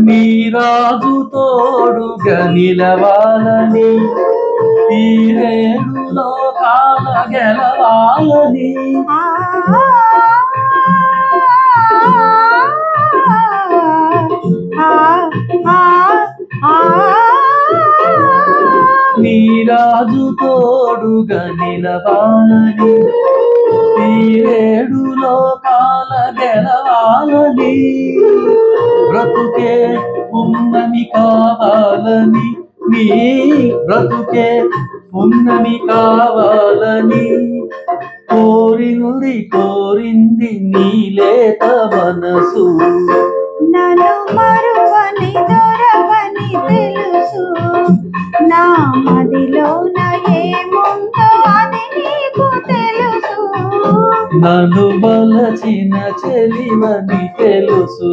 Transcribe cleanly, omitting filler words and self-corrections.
నీ రాజు తోడుగా నిలవాలని ఈ 7 లోకాల గెలవాలని నీ రాజు తోడుగా నిలవాలని ఈ 7 లోకాల గెలవాలని బ్రతుకే పున్నమి కావాలని నీ బ్రతుకే పున్నమి కావాలని కోరింది నీ లేత మనసు నన్ను మరువని దొరవని తెలుసు నా మదిలోన ఏముందో అది నీకు తెలుసు నన్ను బలచిన చెలివని తెలుసు